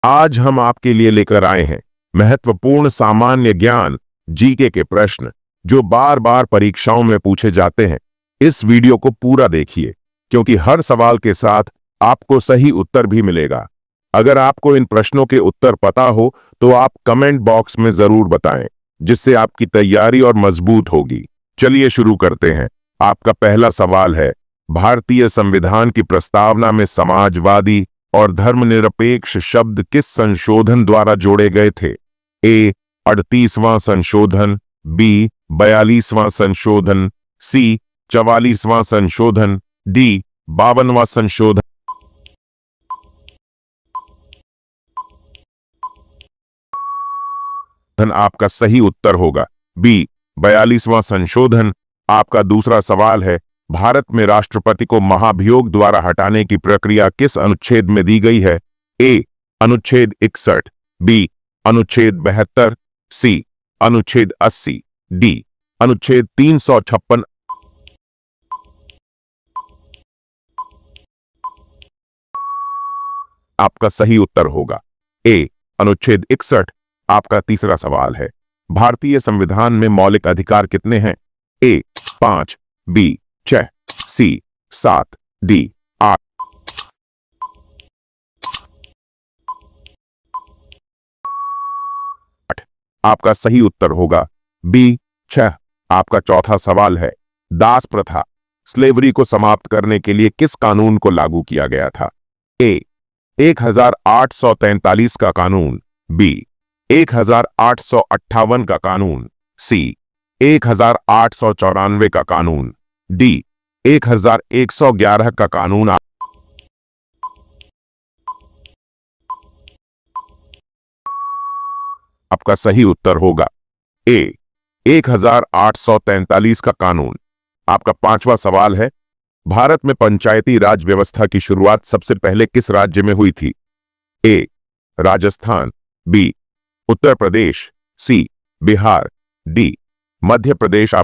आज हम आपके लिए लेकर आए हैं महत्वपूर्ण सामान्य ज्ञान जीके के प्रश्न जो बार बार परीक्षाओं में पूछे जाते हैं। इस वीडियो को पूरा देखिए क्योंकि हर सवाल के साथ आपको सही उत्तर भी मिलेगा। अगर आपको इन प्रश्नों के उत्तर पता हो तो आप कमेंट बॉक्स में जरूर बताएं, जिससे आपकी तैयारी और मजबूत होगी। चलिए शुरू करते हैं। आपका पहला सवाल है, भारतीय संविधान की प्रस्तावना में समाजवादी और धर्मनिरपेक्ष शब्द किस संशोधन द्वारा जोड़े गए थे? ए 38वां संशोधन, बी 42वां संशोधन, सी 44वां संशोधन, डी 52वां संशोधन। आपका सही उत्तर होगा बी 42वां संशोधन। आपका दूसरा सवाल है, भारत में राष्ट्रपति को महाभियोग द्वारा हटाने की प्रक्रिया किस अनुच्छेद में दी गई है? ए अनुच्छेद 61, बी अनुच्छेद 72, सी अनुच्छेद 80, डी अनुच्छेद 356। आपका सही उत्तर होगा ए अनुच्छेद 61। आपका तीसरा सवाल है, भारतीय संविधान में मौलिक अधिकार कितने हैं? ए 5, बी 6, सी 7, डी 8। आपका सही उत्तर होगा बी 6। आपका चौथा सवाल है, दास प्रथा स्लेवरी को समाप्त करने के लिए किस कानून को लागू किया गया था? ए 1843 का कानून, बी 1858 का कानून, सी 1894 का कानून, डी 1111 का कानून। आपका सही उत्तर होगा ए 1843 का कानून। आपका पांचवा सवाल है, भारत में पंचायती राज व्यवस्था की शुरुआत सबसे पहले किस राज्य में हुई थी? ए राजस्थान, बी उत्तर प्रदेश, सी बिहार, डी मध्य प्रदेश।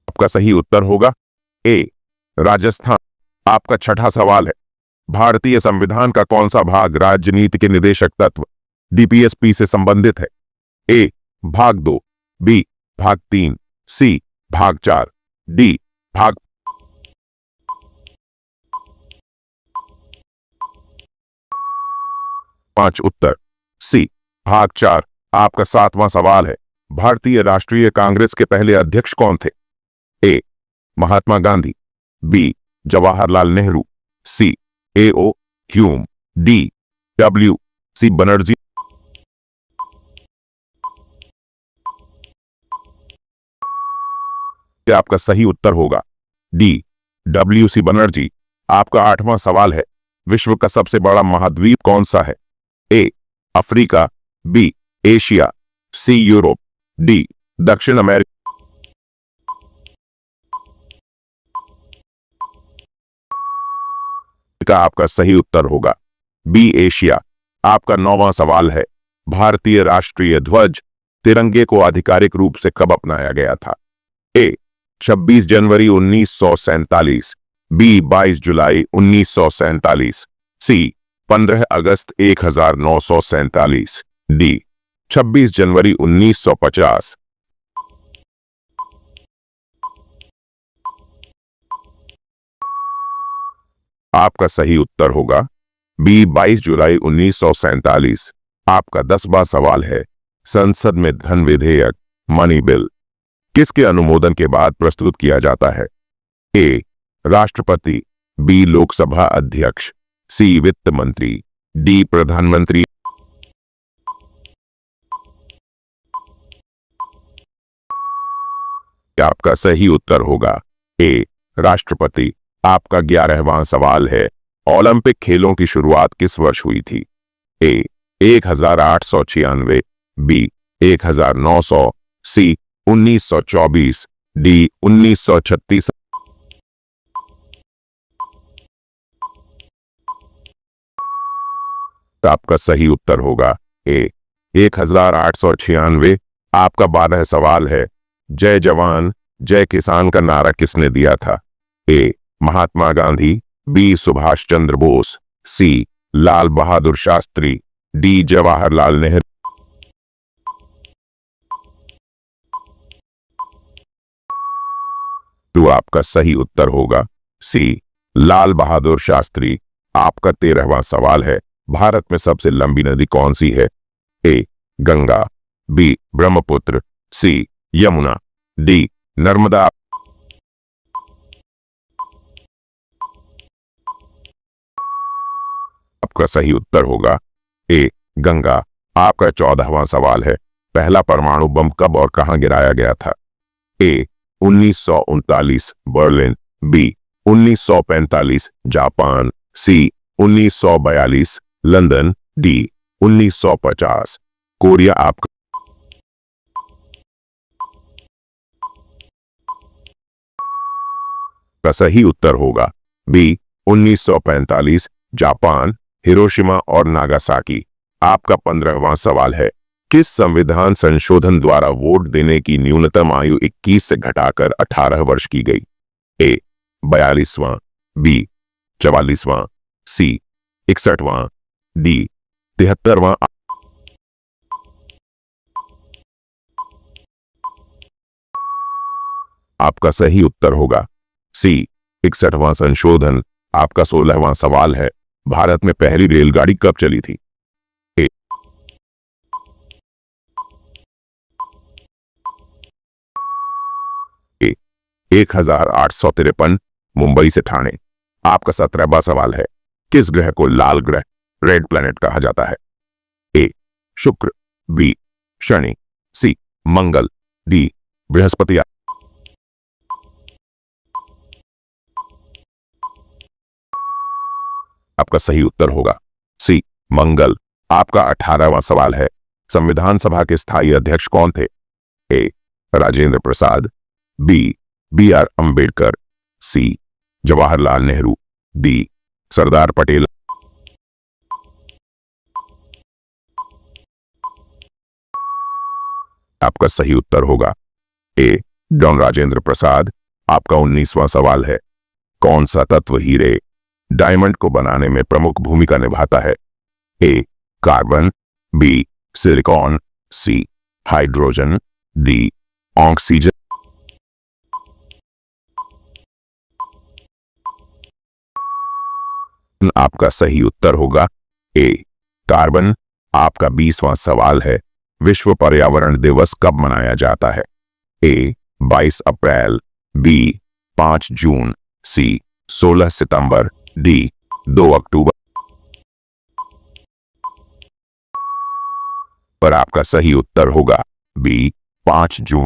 आपका सही उत्तर होगा ए राजस्थान। आपका छठा सवाल है, भारतीय संविधान का कौन सा भाग राजनीति के निदेशक तत्व डीपीएसपी से संबंधित है? ए भाग 2, बी भाग 3, सी भाग 4, डी भाग। पांच उत्तर सी भाग 4। आपका सातवां सवाल है, भारतीय राष्ट्रीय कांग्रेस के पहले अध्यक्ष कौन थे? A Mahatma Gandhi, B Jawaharlal Nehru, C A O Hume, D W C Banerjee. क्या आपका सही उत्तर होगा डी डब्ल्यू सी बनर्जी। आपका आठवां सवाल है, विश्व का सबसे बड़ा महाद्वीप कौन सा है? A Africa, B Asia, C Europe, D दक्षिण अमेरिका। का आपका सही उत्तर होगा बी एशिया। आपका नौवां सवाल है, भारतीय राष्ट्रीय ध्वज तिरंगे को आधिकारिक रूप से कब अपनाया गया था? ए 26 जनवरी 1947, बी 22 जुलाई 1947, सी 15 अगस्त 1947, डी 26 जनवरी 1950। आपका सही उत्तर होगा बी 22 जुलाई 1947। आपका 10वां सवाल है, संसद में धन विधेयक मनी बिल किसके अनुमोदन के बाद प्रस्तुत किया जाता है? ए राष्ट्रपति, बी लोकसभा अध्यक्ष, सी वित्त मंत्री, डी प्रधानमंत्री। आपका सही उत्तर होगा ए राष्ट्रपति। आपका 11वां सवाल है, ओलंपिक खेलों की शुरुआत किस वर्ष हुई थी? ए 1896, बी 1900, सी 1924, डी 1936। आपका सही उत्तर होगा ए 1896। आपका 12 सवाल है, जय जवान जय किसान का नारा किसने दिया था? ए महात्मा गांधी, बी सुभाष चंद्र बोस, सी लाल बहादुर शास्त्री, डी जवाहरलाल नेहरू। तो आपका सही उत्तर होगा सी लाल बहादुर शास्त्री। आपका 13वां सवाल है, भारत में सबसे लंबी नदी कौन सी है? ए गंगा, बी ब्रह्मपुत्र, सी यमुना, डी नर्मदा। आपका सही उत्तर होगा ए गंगा। आपका 14वां सवाल है, पहला परमाणु बम कब और कहां गिराया गया था? ए 1939 बर्लिन, बी 1945 जापान, सी 1942 लंदन, डी 1950 कोरिया। आपका सही उत्तर होगा बी 1945 जापान, हिरोशिमा और नागासाकी। आपका 15वां सवाल है, किस संविधान संशोधन द्वारा वोट देने की न्यूनतम आयु 21 से घटाकर 18 वर्ष की गई? ए 42वां, बी 44वां, सी 61वां, डी 73वां। आपका सही उत्तर होगा सी 61वां संशोधन। आपका 16वां सवाल है, भारत में पहली रेलगाड़ी कब चली थी? ए 1853 मुंबई से ठाणे। आपका 17वां सवाल है, किस ग्रह को लाल ग्रह रेड प्लैनेट कहा जाता है? ए शुक्र, बी शनि, सी मंगल, डी बृहस्पति। आपका सही उत्तर होगा सी मंगल। आपका 18वां सवाल है, संविधान सभा के स्थायी अध्यक्ष कौन थे? A Rajendra Prasad, B R Ambedkar, C Jawaharlal Nehru, D Sardar Patel. आपका सही उत्तर होगा ए डॉन राजेंद्र प्रसाद। आपका 19वां सवाल है, कौन सा तत्व हीरे डायमंड को बनाने में प्रमुख भूमिका निभाता है? ए carbon, B silicon, C hydrogen, D oxygen. आपका सही उत्तर होगा ए कार्बन। आपका 20वां सवाल है, विश्व पर्यावरण दिवस कब मनाया जाता है? ए 22 अप्रैल, बी 5 जून, सी 16 सितंबर, डी 2 अक्टूबर। पर आपका सही उत्तर होगा बी 5 जून।